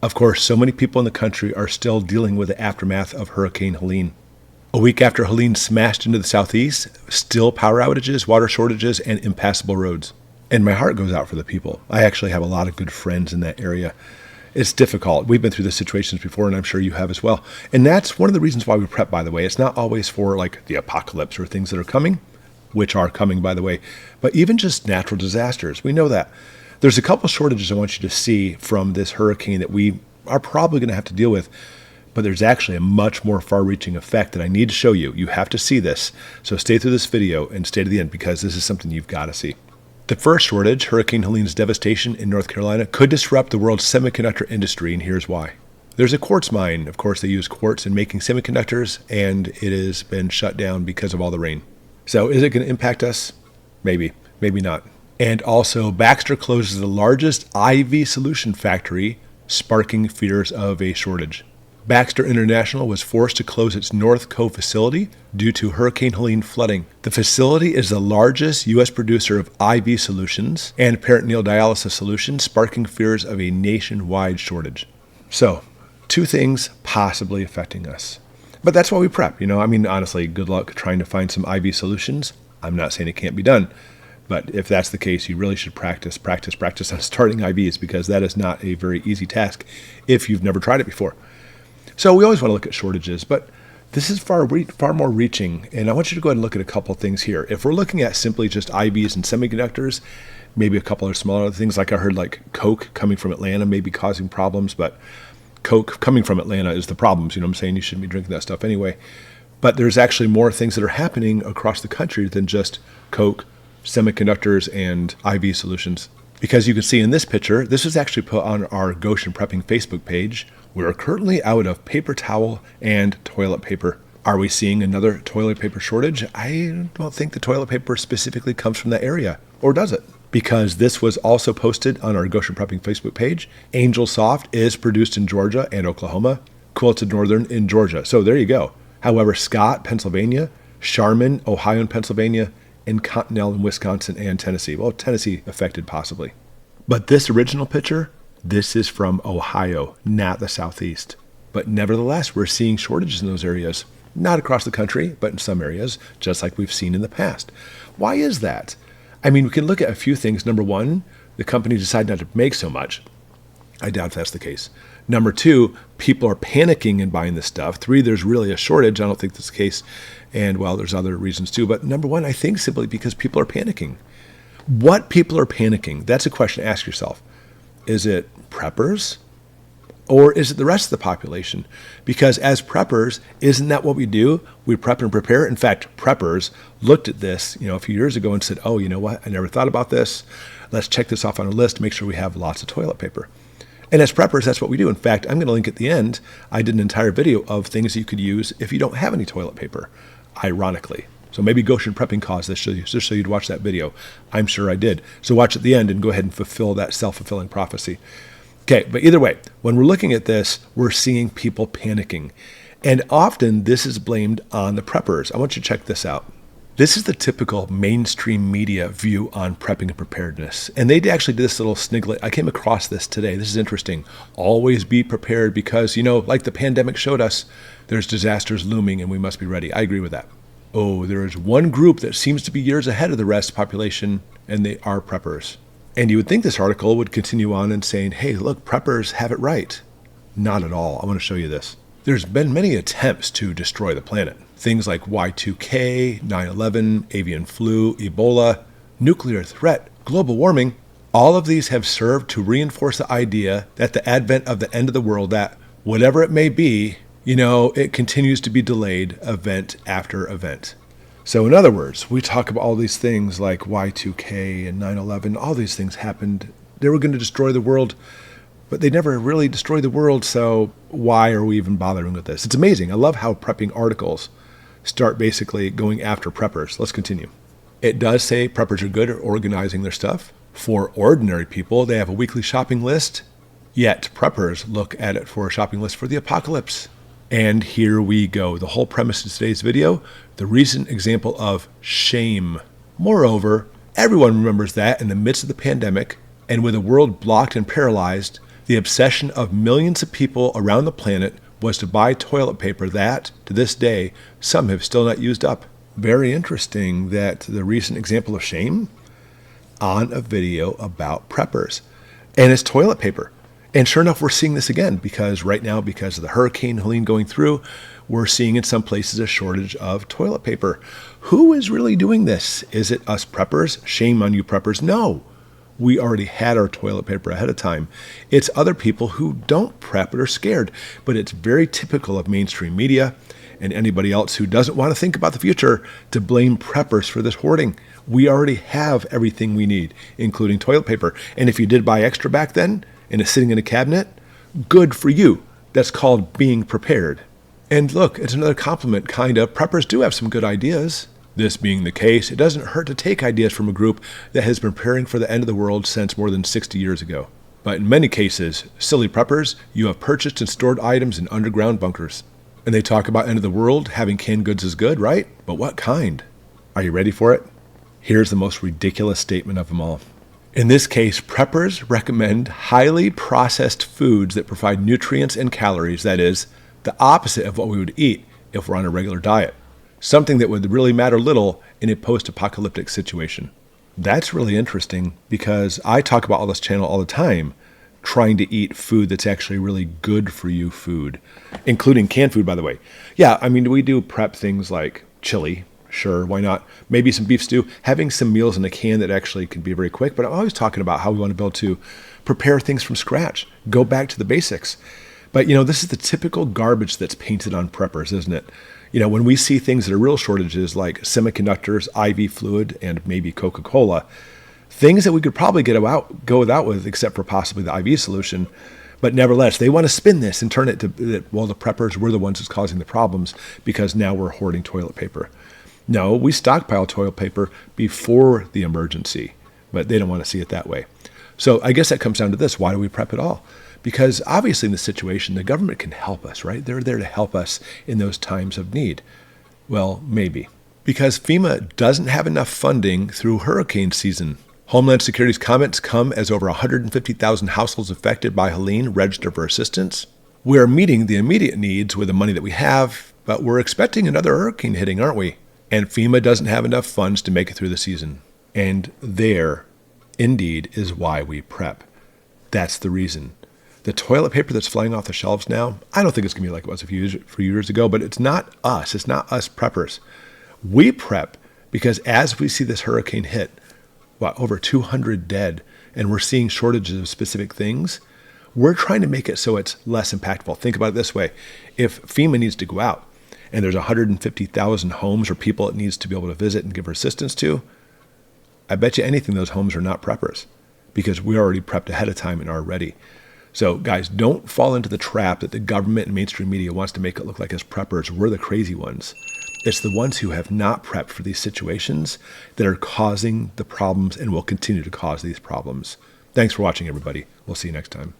Of course, so many people in the country are still dealing with the aftermath of Hurricane Helene. A week after Helene smashed into the southeast, still power outages, water shortages, and impassable roads. And my heart goes out for the people. I actually have a lot of good friends in that area. It's difficult. We've been through these situations before, and I'm sure you have as well. And that's one of the reasons why we prep, by the way. It's not always for like the apocalypse or things that are coming, which are coming, by the way, but even just natural disasters. We know that. There's a couple shortages I want you to see from this hurricane that we are probably going to have to deal with, but there's actually a much more far-reaching effect that I need to show you. You have to see this. So stay through this video and stay to the end because this is something you've got to see. The first shortage, Hurricane Helene's devastation in North Carolina, could disrupt the world's semiconductor industry, and here's why. There's a quartz mine. Of course, they use quartz in making semiconductors, and it has been shut down because of all the rain. So is it going to impact us? Maybe, maybe not. And also, Baxter closes the largest IV solution factory, sparking fears of a shortage. Baxter International was forced to close its North Cove facility due to Hurricane Helene flooding. The facility is the largest U.S. producer of IV solutions and peritoneal dialysis solutions, sparking fears of a nationwide shortage. So, two things possibly affecting us. But that's why we prep. Honestly, good luck trying to find some IV solutions. I'm not saying it can't be done. But if that's the case, you really should practice on starting IVs because that is not a very easy task if you've never tried it before. So we always want to look at shortages, but this is far more reaching, and I want you to go ahead and look at a couple of things here. If we're looking at simply just IVs and semiconductors, maybe a couple of smaller things, like I heard like Coke coming from Atlanta may be causing problems, but Coke coming from Atlanta is the problems. You know what I'm saying? You shouldn't be drinking that stuff anyway. But there's actually more things that are happening across the country than just Coke, semiconductors, and IV solutions. Because you can see in this picture, this was actually put on our Goshen Prepping Facebook page. We are currently out of paper towel and toilet paper. Are we seeing another toilet paper shortage? I don't think the toilet paper specifically comes from that area. Or does it? Because this was also posted on our Goshen Prepping Facebook page. Angel Soft is produced in Georgia and Oklahoma. Quilted Northern in Georgia. So there you go. However, Scott, Pennsylvania, Charmin, Ohio and Pennsylvania, and Continental in Wisconsin and Tennessee. Well, Tennessee affected possibly. But this original picture, this is from Ohio, not the Southeast. But nevertheless, we're seeing shortages in those areas. Not across the country, but in some areas, just like we've seen in the past. Why is that? We can look at a few things. Number one, the company decided not to make so much. I doubt that's the case. Number two, people are panicking and buying this stuff. Three, there's really a shortage. I don't think that's the case. And well, there's other reasons too. But number one, I think simply because people are panicking. What people are panicking? That's a question to ask yourself. Is it preppers? Or is it the rest of the population? Because as preppers, isn't that what we do? We prep and prepare. In fact, preppers looked at this, a few years ago and said, oh, you know what? I never thought about this. Let's check this off on a list to make sure we have lots of toilet paper. And as preppers, that's what we do. In fact, I'm going to link at the end. I did an entire video of things you could use if you don't have any toilet paper, ironically. So maybe Goshen Prepping caused this just so you'd watch that video. I'm sure I did. So watch at the end and go ahead and fulfill that self-fulfilling prophecy. Okay, but either way, when we're looking at this, we're seeing people panicking. And often this is blamed on the preppers. I want you to check this out. This is the typical mainstream media view on prepping and preparedness. And they actually did this little sniglet. I came across this today. This is interesting. Always be prepared because, like the pandemic showed us, there's disasters looming and we must be ready. I agree with that. Oh, there is one group that seems to be years ahead of the rest of the population, and they are preppers. And you would think this article would continue on and saying, hey, look, preppers have it right. Not at all. I want to show you this. There's been many attempts to destroy the planet. Things like Y2K, 9/11, avian flu, Ebola, nuclear threat, global warming. All of these have served to reinforce the idea that the advent of the end of the world, that whatever it may be, it continues to be delayed event after event. So in other words, we talk about all these things like Y2K and 9/11, all these things happened. They were going to destroy the world, but they never really destroyed the world, so why are we even bothering with this? It's amazing. I love how prepping articles start basically going after preppers. Let's continue. It does say preppers are good at organizing their stuff. For ordinary people, they have a weekly shopping list, yet preppers look at it for a shopping list for the apocalypse. And here we go. The whole premise of today's video, the recent example of shame. Moreover, everyone remembers that in the midst of the pandemic and with the world blocked and paralyzed, The obsession of millions of people around the planet was to buy toilet paper that, to this day, some have still not used up. Very interesting that the recent example of shame on a video about preppers. And it's toilet paper. And sure enough, we're seeing this again because right now, because of the Hurricane Helene going through, we're seeing in some places a shortage of toilet paper. Who is really doing this? Is it us preppers? Shame on you preppers. No, we already had our toilet paper ahead of time. It's other people who don't prep but are scared. But it's very typical of mainstream media and anybody else who doesn't want to think about the future to blame preppers for this hoarding. We already have everything we need, including toilet paper. And if you did buy extra back then, and it's sitting in a cabinet, good for you. That's called being prepared. And look, it's another compliment, kind of. Preppers do have some good ideas. This being the case, it doesn't hurt to take ideas from a group that has been preparing for the end of the world since more than 60 years ago. But in many cases, silly preppers, you have purchased and stored items in underground bunkers. And they talk about end of the world, having canned goods is good, right? But what kind? Are you ready for it? Here's the most ridiculous statement of them all. In this case, preppers recommend highly processed foods that provide nutrients and calories, that is, the opposite of what we would eat if we're on a regular diet. Something that would really matter little in a post-apocalyptic situation. That's really interesting because I talk about on this channel all the time, trying to eat food that's actually really good for you food, including canned food, by the way. Yeah, I mean, we do prep things like chili. Sure, why not? Maybe some beef stew, having some meals in a can that actually can be very quick. But I'm always talking about how we want to be able to prepare things from scratch, go back to the basics. But, this is the typical garbage that's painted on preppers, isn't it? When we see things that are real shortages like semiconductors, IV fluid, and maybe Coca-Cola, things that we could probably go without with, except for possibly the IV solution. But nevertheless, they want to spin this and turn it to, the preppers were the ones that's causing the problems because now we're hoarding toilet paper. No, we stockpile toilet paper before the emergency, but they don't want to see it that way. So I guess that comes down to this. Why do we prep at all? Because obviously in this situation, the government can help us, right? They're there to help us in those times of need. Well, maybe. Because FEMA doesn't have enough funding through hurricane season. Homeland Security's comments come as over 150,000 households affected by Helene register for assistance. We are meeting the immediate needs with the money that we have, but we're expecting another hurricane hitting, aren't we? And FEMA doesn't have enough funds to make it through the season. And there, indeed, is why we prep. That's the reason. The toilet paper that's flying off the shelves now, I don't think it's going to be like it was a few years ago, but it's not us. It's not us preppers. We prep because as we see this hurricane hit, over 200 dead, and we're seeing shortages of specific things, we're trying to make it so it's less impactful. Think about it this way. If FEMA needs to go out, and there's 150,000 homes or people it needs to be able to visit and give assistance to, I bet you anything those homes are not preppers because we already prepped ahead of time and are ready. So guys, don't fall into the trap that the government and mainstream media wants to make it look like as preppers, we're the crazy ones. It's the ones who have not prepped for these situations that are causing the problems and will continue to cause these problems. Thanks for watching, everybody. We'll see you next time.